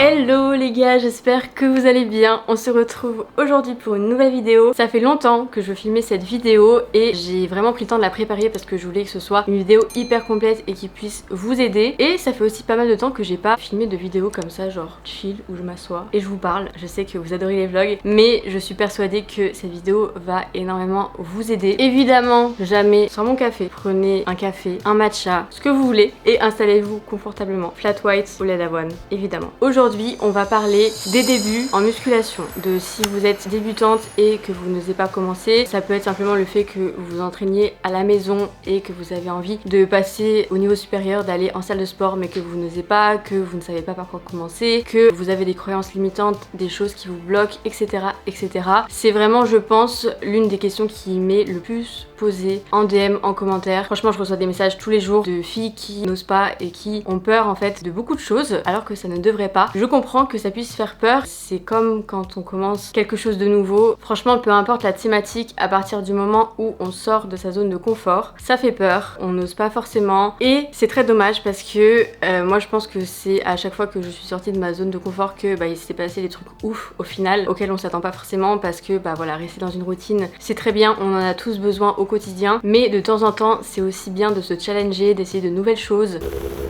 Hello les gars, j'espère que vous allez bien. On se retrouve aujourd'hui pour une nouvelle vidéo. Ça fait longtemps que je filmais cette vidéo et j'ai vraiment pris le temps de la préparer parce que je voulais que ce soit une vidéo hyper complète et qui puisse vous aider. Et ça fait aussi pas mal de temps que j'ai pas filmé de vidéo comme ça, genre chill, où je m'assois et je vous parle. Je sais que vous adorez les vlogs, mais je suis persuadée que cette vidéo va énormément vous aider. Évidemment, jamais sans mon café. Prenez un café, un matcha, ce que vous voulez et installez-vous confortablement. Flat white au lait d'avoine, évidemment. Aujourd'hui, on va parler des débuts en musculation, de si vous êtes débutante et que vous n'osez pas commencer. Ça peut être simplement le fait que vous vous entraîniez à la maison et que vous avez envie de passer au niveau supérieur, d'aller en salle de sport mais que vous n'osez pas, que vous ne savez pas par quoi commencer, que vous avez des croyances limitantes, des choses qui vous bloquent, etc. etc. C'est vraiment, je pense, l'une des questions qui m'est le plus posée en DM, en commentaire. Franchement, je reçois des messages tous les jours de filles qui n'osent pas et qui ont peur en fait de beaucoup de choses alors que ça ne devrait pas. Je comprends que ça puisse faire peur, c'est comme quand on commence quelque chose de nouveau. Franchement, peu importe la thématique, à partir du moment où on sort de sa zone de confort, ça fait peur, on n'ose pas forcément et c'est très dommage parce que moi je pense que c'est à chaque fois que je suis sortie de ma zone de confort que il s'est passé des trucs ouf au final auxquels on s'attend pas forcément parce que voilà, rester dans une routine c'est très bien, on en a tous besoin au quotidien, mais de temps en temps c'est aussi bien de se challenger, d'essayer de nouvelles choses.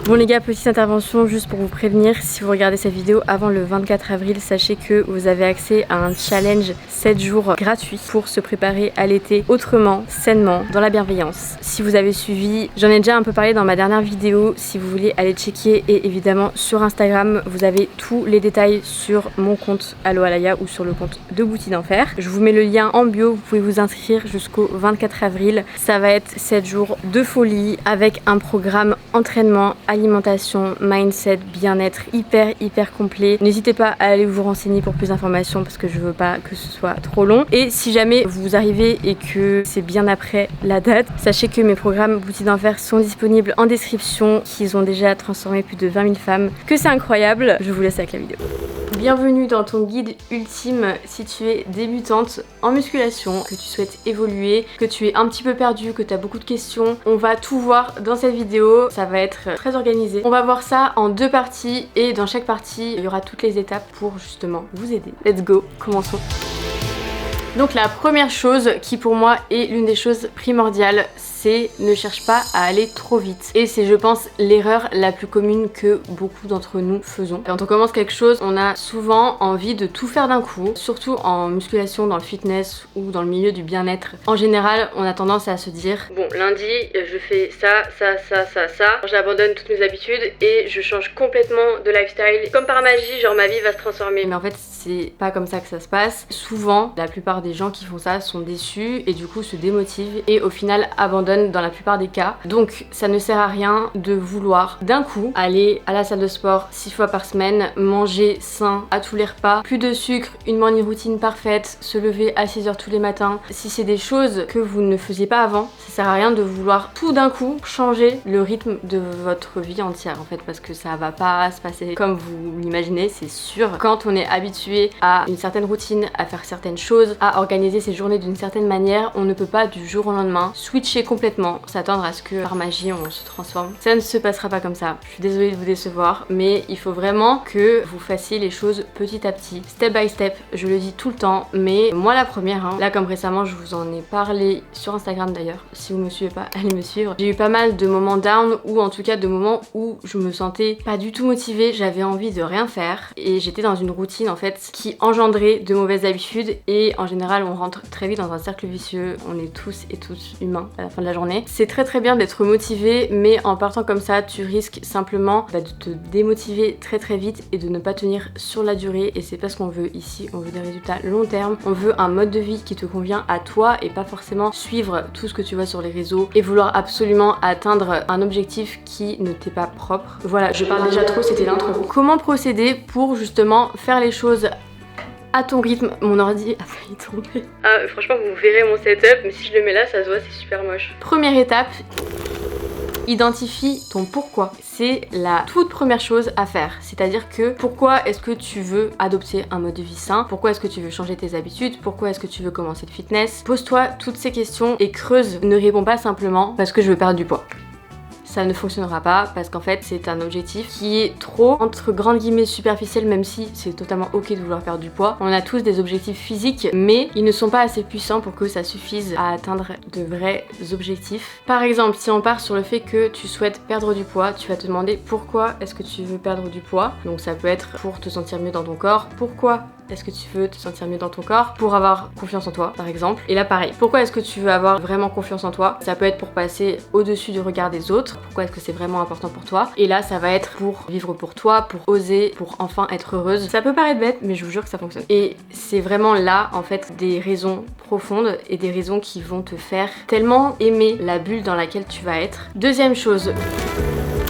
Bon les gars, petite intervention juste pour vous prévenir, si vous regardez cette vidéo avant le 24 avril, sachez que vous avez accès à un challenge 7 jours gratuit pour se préparer à l'été autrement, sainement, dans la bienveillance. Si vous avez suivi, j'en ai déjà un peu parlé dans ma dernière vidéo, si vous voulez aller checker, et évidemment sur Instagram, vous avez tous les détails sur mon compte Allo Alaya ou sur le compte de Bouti d'Enfer. Je vous mets le lien en bio, vous pouvez vous inscrire jusqu'au 24 avril. Ça va être 7 jours de folie avec un programme entraînement, alimentation, mindset, bien-être hyper complet. N'hésitez pas à aller vous renseigner pour plus d'informations parce que je veux pas que ce soit trop long. Et si jamais vous arrivez et que c'est bien après la date, sachez que mes programmes Bouti d'Enfer sont disponibles en description, qu'ils ont déjà transformé plus de 20 000 femmes, que c'est incroyable. Je vous laisse avec la vidéo. Bienvenue dans ton guide ultime si tu es débutante en musculation, que tu souhaites évoluer, que tu es un petit peu perdu, que tu as beaucoup de questions. On va tout voir dans cette vidéo, ça va être très organisé. On va voir ça en deux parties et dans chaque partie, il y aura toutes les étapes pour justement vous aider. Let's go, commençons. Donc la première chose qui pour moi est l'une des choses primordiales, c'est ne cherche pas à aller trop vite. Et c'est je pense l'erreur la plus commune que beaucoup d'entre nous faisons. Quand on commence quelque chose, on a souvent envie de tout faire d'un coup, surtout en musculation, dans le fitness ou dans le milieu du bien-être. En général, on a tendance à se dire bon, lundi, je fais ça, j'abandonne toutes mes habitudes et je change complètement de lifestyle. Comme par magie, genre ma vie va se transformer. Mais en fait, c'est pas comme ça que ça se passe. Souvent, la plupart des gens qui font ça sont déçus et du coup se démotivent et au final abandonnent dans la plupart des cas. Donc ça ne sert à rien de vouloir d'un coup aller à la salle de sport 6 fois par semaine, manger sain à tous les repas, plus de sucre, une morning routine parfaite, se lever à 6h tous les matins. Si c'est des choses que vous ne faisiez pas avant, ça sert à rien de vouloir tout d'un coup changer le rythme de votre vie entière en fait, parce que ça va pas se passer comme vous l'imaginez, c'est sûr. Quand on est habitué à une certaine routine, à faire certaines choses, à organiser ses journées d'une certaine manière, on ne peut pas du jour au lendemain switcher complètement, s'attendre à ce que par magie on se transforme. Ça ne se passera pas comme ça. Je suis désolée de vous décevoir, mais il faut vraiment que vous fassiez les choses petit à petit, step by step. Je le dis tout le temps, mais moi la première, là comme récemment je vous en ai parlé sur Instagram d'ailleurs, si vous me suivez pas, allez me suivre. J'ai eu pas mal de moments down ou en tout cas de moments où je me sentais pas du tout motivée, j'avais envie de rien faire et j'étais dans une routine en fait qui engendrait de mauvaises habitudes et en général on rentre très vite dans un cercle vicieux, on est tous et toutes humains à la fin de la journée. C'est très bien d'être motivé, mais en partant comme ça tu risques simplement de te démotiver très vite et de ne pas tenir sur la durée et c'est pas ce qu'on veut ici. On veut des résultats long terme, on veut un mode de vie qui te convient à toi et pas forcément suivre tout ce que tu vois sur les réseaux et vouloir absolument atteindre un objectif qui ne t'est pas propre. Voilà, je parle déjà trop, c'était l'intro. Comment procéder pour justement faire les choses à ton rythme? Mon ordi a failli tomber. Ah, franchement, vous verrez mon setup, mais si je le mets là, ça se voit, c'est super moche. Première étape, identifie ton pourquoi. C'est la toute première chose à faire. C'est-à-dire que pourquoi est-ce que tu veux adopter un mode de vie sain? Pourquoi est-ce que tu veux changer tes habitudes? Pourquoi est-ce que tu veux commencer le fitness? Pose-toi toutes ces questions et creuse. Ne réponds pas simplement parce que je veux perdre du poids. ça ne fonctionnera pas parce qu'en fait c'est un objectif qui est trop entre grandes guillemets superficiel, même si c'est totalement ok de vouloir perdre du poids. On a tous des objectifs physiques mais ils ne sont pas assez puissants pour que ça suffise à atteindre de vrais objectifs. Par exemple, si on part sur le fait que tu souhaites perdre du poids, tu vas te demander pourquoi est-ce que tu veux perdre du poids. Donc ça peut être pour te sentir mieux dans ton corps. Pourquoi est-ce que tu veux te sentir mieux dans ton corps? Pour avoir confiance en toi par exemple. Et là pareil, pourquoi est-ce que tu veux avoir vraiment confiance en toi? Ça peut être pour passer au-dessus du regard des autres. Pourquoi est-ce que c'est vraiment important pour toi? Et là ça va être pour vivre pour toi, pour oser, pour enfin être heureuse. Ça peut paraître bête mais je vous jure que ça fonctionne. Et c'est vraiment là en fait des raisons profondes et des raisons qui vont te faire tellement aimer la bulle dans laquelle tu vas être. Deuxième chose,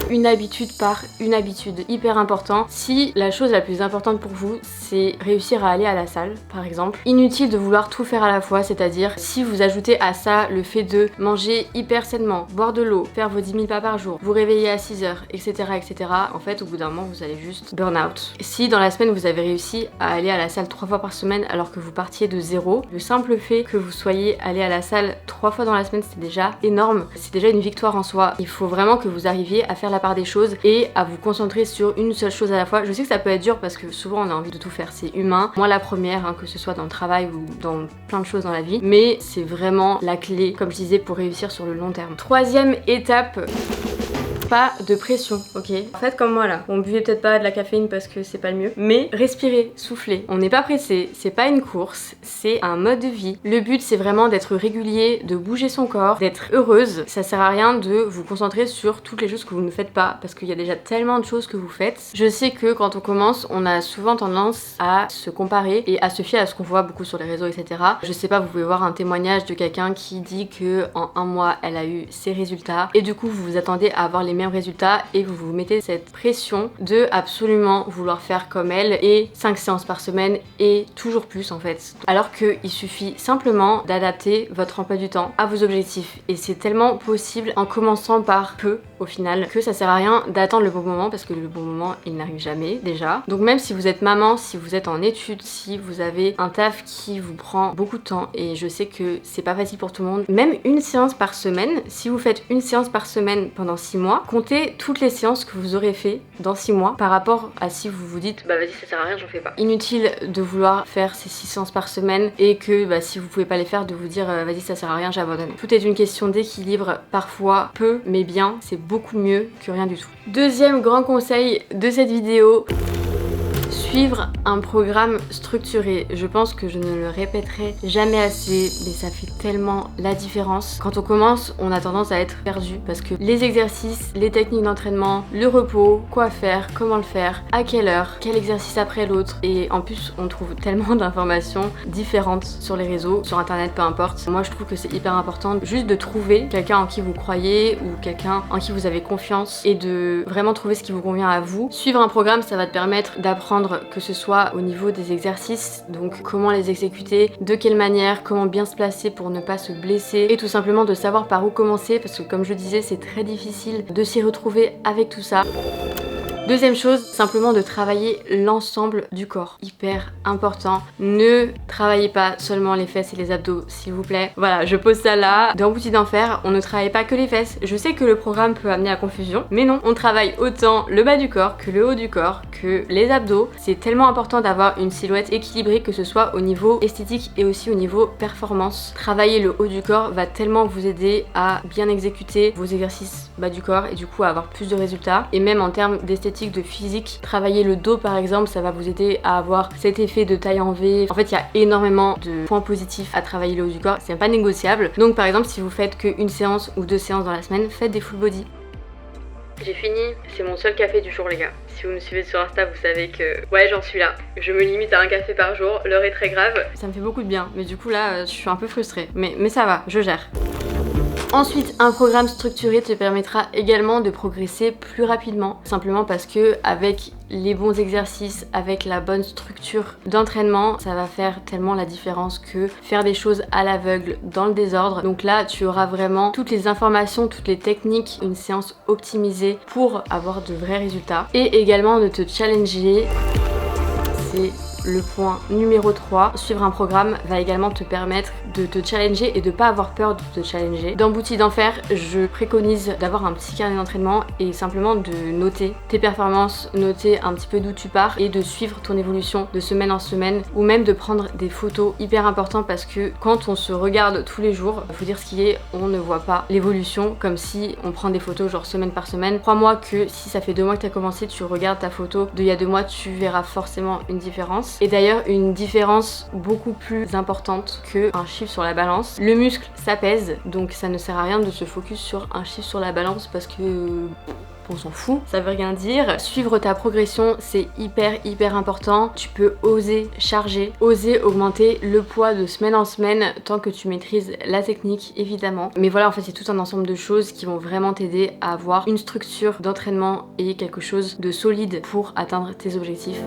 une habitude par une habitude, hyper important. Si la chose la plus importante pour vous c'est réussir à aller à la salle par exemple, inutile de vouloir tout faire à la fois, c'est-à-dire si vous ajoutez à ça le fait de manger hyper sainement, boire de l'eau, faire vos 10 000 pas par jour, vous réveiller à 6h, etc. etc. En fait au bout d'un moment vous allez juste burn out. Si dans la semaine vous avez réussi à aller à la salle 3 fois par semaine alors que vous partiez de zéro, le simple fait que vous soyez allé à la salle 3 fois dans la semaine c'est déjà énorme, c'est déjà une victoire en soi. Il faut vraiment que vous arriviez à faire la part des choses et à vous concentrer sur une seule chose à la fois. Je sais que ça peut être dur parce que souvent on a envie de tout faire, c'est humain. Moi la première, hein, que ce soit dans le travail ou dans plein de choses dans la vie, mais c'est vraiment la clé, comme je disais, pour réussir sur le long terme. Troisième étape, pas de pression, ok? Faites comme moi là. Bon, buvez peut-être pas de la caféine parce que c'est pas le mieux, mais respirez, soufflez. On n'est pas pressé, c'est pas une course, c'est un mode de vie. Le but c'est vraiment d'être régulier, de bouger son corps, d'être heureuse. Ça sert à rien de vous concentrer sur toutes les choses que vous ne faites pas parce qu'il y a déjà tellement de choses que vous faites. Je sais que quand on commence, on a souvent tendance à se comparer et à se fier à ce qu'on voit beaucoup sur les réseaux, etc. Je sais pas, vous pouvez voir un témoignage de quelqu'un qui dit que en un mois elle a eu ses résultats et du coup vous vous attendez à avoir les mêmes résultats et vous vous mettez cette pression de absolument vouloir faire comme elle et 5 séances par semaine et toujours plus en fait. Alors qu'il suffit simplement d'adapter votre emploi du temps à vos objectifs et c'est tellement possible en commençant par peu au final que ça sert à rien d'attendre le bon moment parce que le bon moment il n'arrive jamais déjà. Donc même si vous êtes maman, si vous êtes en études, si vous avez un taf qui vous prend beaucoup de temps et je sais que c'est pas facile pour tout le monde, même une séance par semaine, si vous faites une séance par semaine pendant 6 mois, comptez toutes les séances que vous aurez fait dans 6 mois par rapport à si vous vous dites bah vas-y ça sert à rien, j'en fais pas. Inutile de vouloir faire ces 6 séances par semaine et que bah, si vous pouvez pas les faire de vous dire vas-y ça sert à rien, j'abandonne. Tout est une question d'équilibre, parfois peu mais bien, c'est beaucoup mieux que rien du tout. Deuxième grand conseil de cette vidéo, suivre un programme structuré. Je pense que je ne le répéterai jamais assez, mais ça fait tellement la différence. Quand on commence, on a tendance à être perdu parce que les exercices, les techniques d'entraînement, le repos, quoi faire, comment le faire, à quelle heure, quel exercice après l'autre. Et en plus, on trouve tellement d'informations différentes sur les réseaux, sur internet, peu importe. Moi, je trouve que c'est hyper important juste de trouver quelqu'un en qui vous croyez ou quelqu'un en qui vous avez confiance et de vraiment trouver ce qui vous convient à vous. Suivre un programme, ça va te permettre d'apprendre que ce soit au niveau des exercices, donc comment les exécuter, de quelle manière, comment bien se placer pour ne pas se blesser et tout simplement de savoir par où commencer parce que comme je disais c'est très difficile de s'y retrouver avec tout ça. Deuxième chose, simplement de travailler l'ensemble du corps. Hyper important. Ne travaillez pas seulement les fesses et les abdos, s'il vous plaît. Voilà, je pose ça là. Dans Boutique d'Enfer, on ne travaille pas que les fesses. Je sais que le programme peut amener à confusion, mais non, on travaille autant le bas du corps que le haut du corps, que les abdos. C'est tellement important d'avoir une silhouette équilibrée, que ce soit au niveau esthétique et aussi au niveau performance. Travailler le haut du corps va tellement vous aider à bien exécuter vos exercices bas du corps et du coup à avoir plus de résultats. Et même en termes d'esthétique, de physique, travailler le dos par exemple, ça va vous aider à avoir cet effet de taille en V. En fait il y a énormément de points positifs à travailler le haut du corps, c'est pas négociable. Donc par exemple si vous faites qu'une séance ou 2 séances dans la semaine, faites des full body. J'ai fini, c'est mon seul café du jour les gars. Si vous me suivez sur Insta, vous savez que ouais j'en suis là. Je me limite à un café par jour, l'heure est très grave. Ça me fait beaucoup de bien, mais du coup là je suis un peu frustrée. Mais ça va, je gère. Ensuite, un programme structuré te permettra également de progresser plus rapidement, simplement parce que avec les bons exercices, avec la bonne structure d'entraînement, ça va faire tellement la différence que faire des choses à l'aveugle, dans le désordre. Donc là, tu auras vraiment toutes les informations, toutes les techniques, une séance optimisée pour avoir de vrais résultats. Et également de te challenger, c'est le point numéro 3, suivre un programme va également te permettre de te challenger et de pas avoir peur de te challenger. Dans Boutique d'Enfer, je préconise d'avoir un petit carnet d'entraînement et simplement de noter tes performances, noter un petit peu d'où tu pars et de suivre ton évolution de semaine en semaine, ou même de prendre des photos, hyper important, parce que quand on se regarde tous les jours, faut dire ce qui est, on ne voit pas l'évolution comme si on prend des photos genre semaine par semaine. Crois-moi que si ça fait 2 mois que tu as commencé, tu regardes ta photo d'il y a 2 mois, tu verras forcément une différence. Et d'ailleurs une différence beaucoup plus importante qu'un chiffre sur la balance. Le muscle ça pèse, donc ça ne sert à rien de se focus sur un chiffre sur la balance parce que on s'en fout, ça veut rien dire. Suivre ta progression, c'est hyper important. Tu peux oser charger, oser augmenter le poids de semaine en semaine tant que tu maîtrises la technique évidemment. Mais voilà, en fait c'est tout un ensemble de choses qui vont vraiment t'aider à avoir une structure d'entraînement et quelque chose de solide pour atteindre tes objectifs.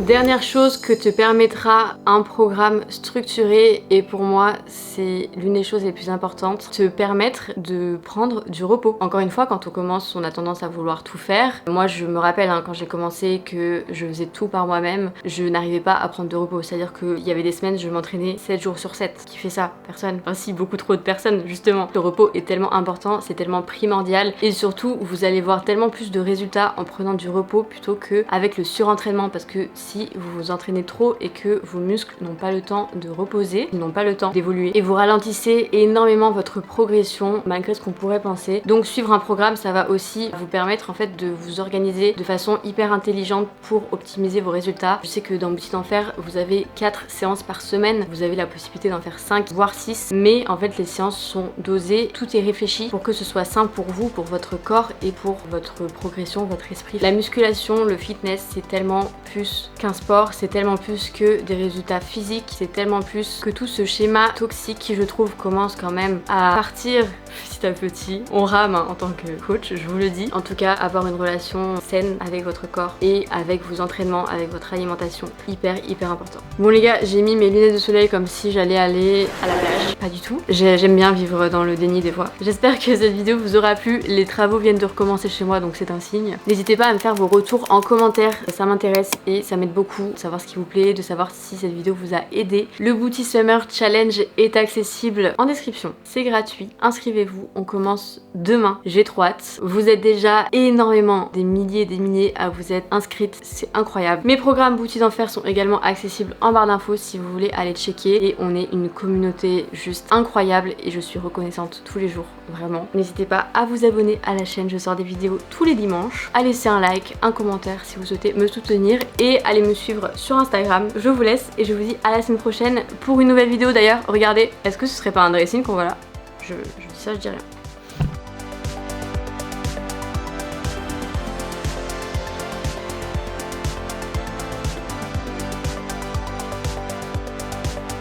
Dernière chose que te permettra un programme structuré, et pour moi c'est l'une des choses les plus importantes, te permettre de prendre du repos. Encore une fois, quand on commence, on a tendance à vouloir tout faire. Moi je me rappelle quand j'ai commencé que je faisais tout par moi-même, je n'arrivais pas à prendre de repos. C'est-à-dire qu'il y avait des semaines, je m'entraînais 7 jours sur 7. Qui fait ça? Personne. Enfin si, beaucoup trop de personnes justement. Le repos est tellement important, c'est tellement primordial, et surtout vous allez voir tellement plus de résultats en prenant du repos plutôt qu'avec le surentraînement, parce que si vous vous entraînez trop et que vos muscles n'ont pas le temps de reposer, ils n'ont pas le temps d'évoluer, et vous ralentissez énormément votre progression malgré ce qu'on pourrait penser. Donc suivre un programme, ça va aussi vous permettre en fait de vous organiser de façon hyper intelligente pour optimiser vos résultats. Je sais que dans Boutique d'Enfer, vous avez 4 séances par semaine, vous avez la possibilité d'en faire 5 voire 6, mais en fait les séances sont dosées, tout est réfléchi pour que ce soit simple pour vous, pour votre corps et pour votre progression, votre esprit. La musculation, le fitness, c'est tellement plus qu'un sport, c'est tellement plus que des résultats physiques, c'est tellement plus que tout ce schéma toxique qui je trouve commence quand même à partir petit à petit. On rame en tant que coach, je vous le dis. En tout cas, avoir une relation saine avec votre corps et avec vos entraînements, avec votre alimentation, hyper important. Bon les gars, j'ai mis mes lunettes de soleil comme si j'allais aller à la plage. Pas du tout. J'aime bien vivre dans le déni des fois. J'espère que cette vidéo vous aura plu. Les travaux viennent de recommencer chez moi, donc c'est un signe. N'hésitez pas à me faire vos retours en commentaire, ça m'intéresse et ça m'aide beaucoup de savoir ce qui vous plaît, de savoir si cette vidéo vous a aidé. Le Booty Summer Challenge est accessible en description. C'est gratuit. Inscrivez-vous. On commence demain. J'ai trop hâte. Vous êtes déjà énormément, des milliers à vous être inscrites. C'est incroyable. Mes programmes Boutique d'Enfer sont également accessibles en barre d'infos si vous voulez aller checker. Et on est une communauté juste incroyable et je suis reconnaissante tous les jours. Vraiment. N'hésitez pas à vous abonner à la chaîne. Je sors des vidéos tous les dimanches. À laisser un like, un commentaire si vous souhaitez me soutenir et allez me suivre sur Instagram. Je vous laisse et je vous dis à la semaine prochaine pour une nouvelle vidéo. D'ailleurs, regardez, est-ce que ce serait pas un dressing qu'on voit là? Je dis ça, je dis rien.